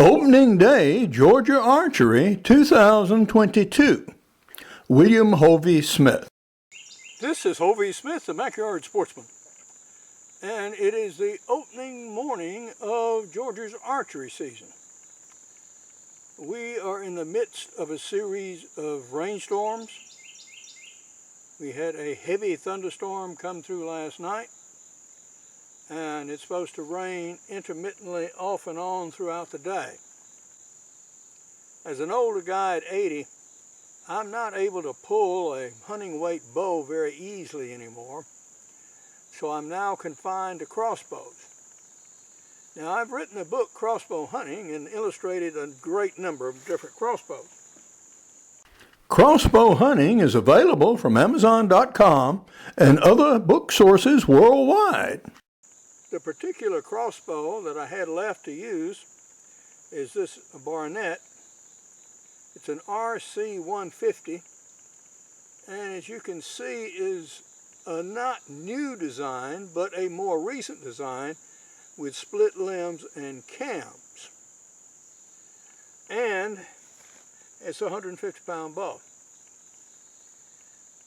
Opening Day, Georgia Archery 2022. William Hovey Smith. This is Hovey Smith, the Backyard Sportsman, and it is the opening morning of Georgia's archery season. We are in the midst of a series of rainstorms. We had a heavy thunderstorm come through last night, and it's supposed to rain intermittently off and on throughout the day. As an older guy at 80, I'm not able to pull a hunting weight bow very easily anymore, so I'm now confined to crossbows. Now, I've written a book, Crossbow Hunting, and illustrated a great number of different crossbows. Crossbow Hunting is available from Amazon.com and other book sources worldwide. The particular crossbow that I had left to use is this Barnett. It's an RC150, and as you can see is a not new design, but a more recent design with split limbs and cams. And it's a 150-pound bow.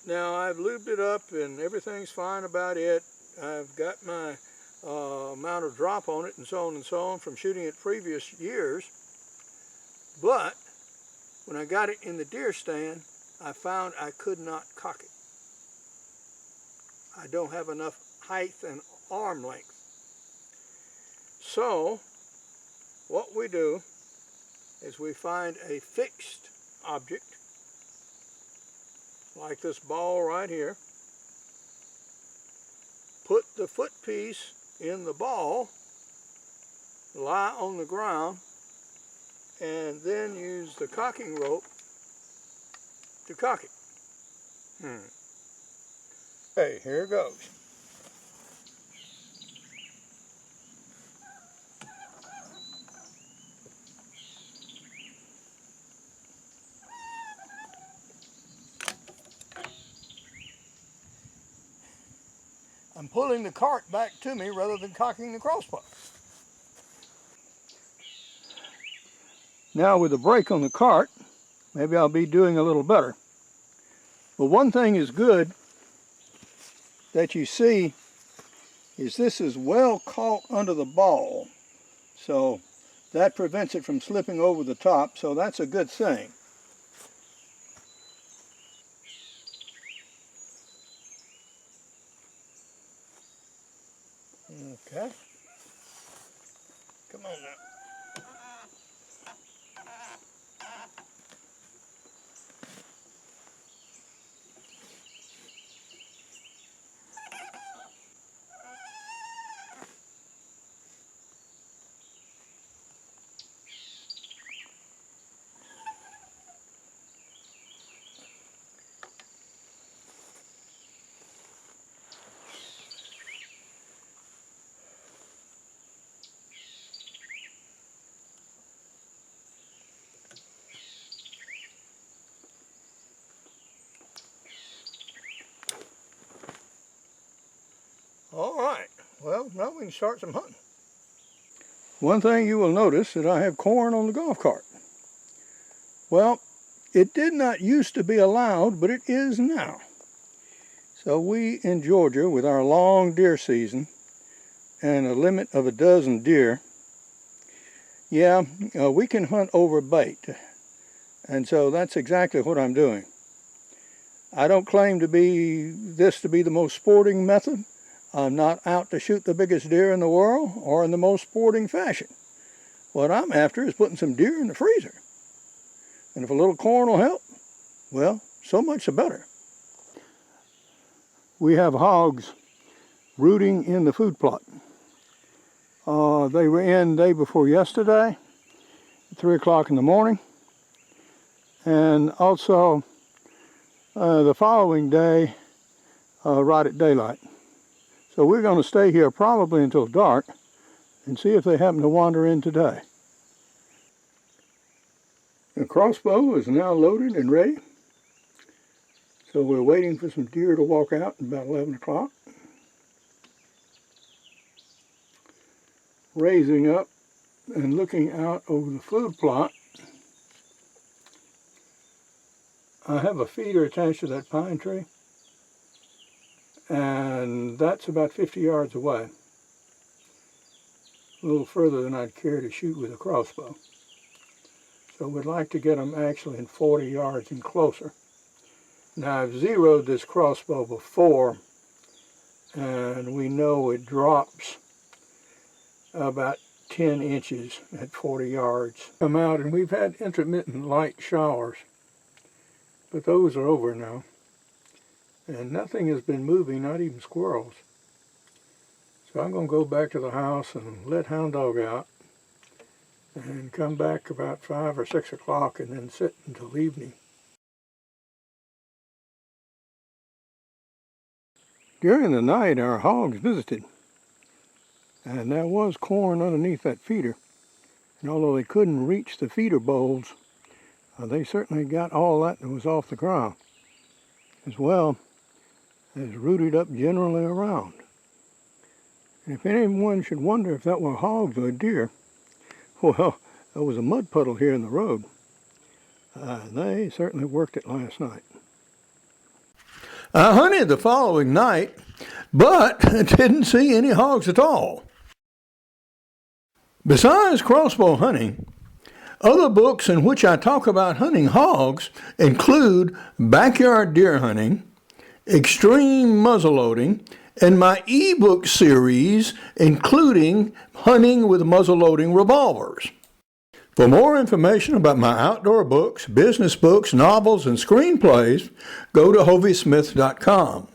Now, I've lubed it up and everything's fine about it. I've got my amount of drop on it and so on from shooting it previous years. But when I got it in the deer stand, I found I could not cock it. I don't have enough height and arm length. So what we do is we find a fixed object like this ball right here, put the foot piece in the ball, lie on the ground, and then use the cocking rope to cock it. Okay, here it goes. I'm pulling the cart back to me rather than cocking the crossbow. Now with the brake on the cart, maybe I'll be doing a little better. But one thing is good that you see is this is well caught under the ball. So that prevents it from slipping over the top, so that's a good thing. Okay. Come on now. All right, well, now we can start some hunting. One thing you will notice that I have corn on the golf cart. Well, it did not used to be allowed, but it is now. So we in Georgia, with our long deer season and a limit of a dozen deer, we can hunt over bait. And so that's exactly what I'm doing. I don't claim to be the most sporting method. I'm not out to shoot the biggest deer in the world or in the most sporting fashion. What I'm after is putting some deer in the freezer. And if a little corn will help, well, so much the better. We have hogs rooting in the food plot. They were in day before yesterday, at 3 o'clock in the morning. And also the following day, right at daylight. So we're going to stay here probably until dark and see if they happen to wander in today. The crossbow is now loaded and ready. So we're waiting for some deer to walk out at about 11 o'clock. Raising up and looking out over the food plot, I have a feeder attached to that pine tree, and that's about 50 yards away, a little further than I'd care to shoot with a crossbow. So we'd like to get them actually in 40 yards and closer. Now I've zeroed this crossbow before, and we know it drops about 10 inches at 40 yards. Come out, and we've had intermittent light showers, but those are over now. And nothing has been moving, not even squirrels. So I'm going to go back to the house and let Hound Dog out and come back about 5 or 6 o'clock and then sit until evening. During the night, our hogs visited, and there was corn underneath that feeder. And although they couldn't reach the feeder bowls, they certainly got all that was off the ground, as well as rooted up generally around. And if anyone should wonder if that were hogs or deer, well, there was a mud puddle here in the road. They certainly worked it last night. I hunted the following night, but didn't see any hogs at all. Besides crossbow hunting, other books in which I talk about hunting hogs include Backyard Deer Hunting, Extreme Muzzleloading, and my ebook series including Hunting with Muzzleloading Revolvers. For more information about my outdoor books, business books, novels, and screenplays, go to hoviesmith.com.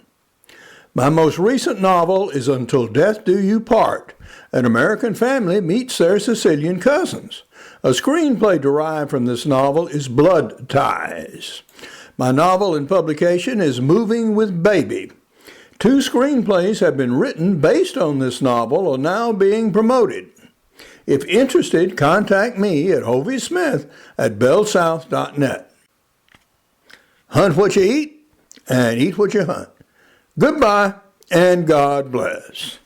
My most recent novel is Until Death Do You Part. An American family meets their Sicilian cousins. A screenplay derived from this novel is Blood Ties. My novel in publication is Moving with Baby. 2 screenplays have been written based on this novel and are now being promoted. If interested, contact me at hoviesmith@bellsouth.net. Hunt what you eat and eat what you hunt. Goodbye and God bless.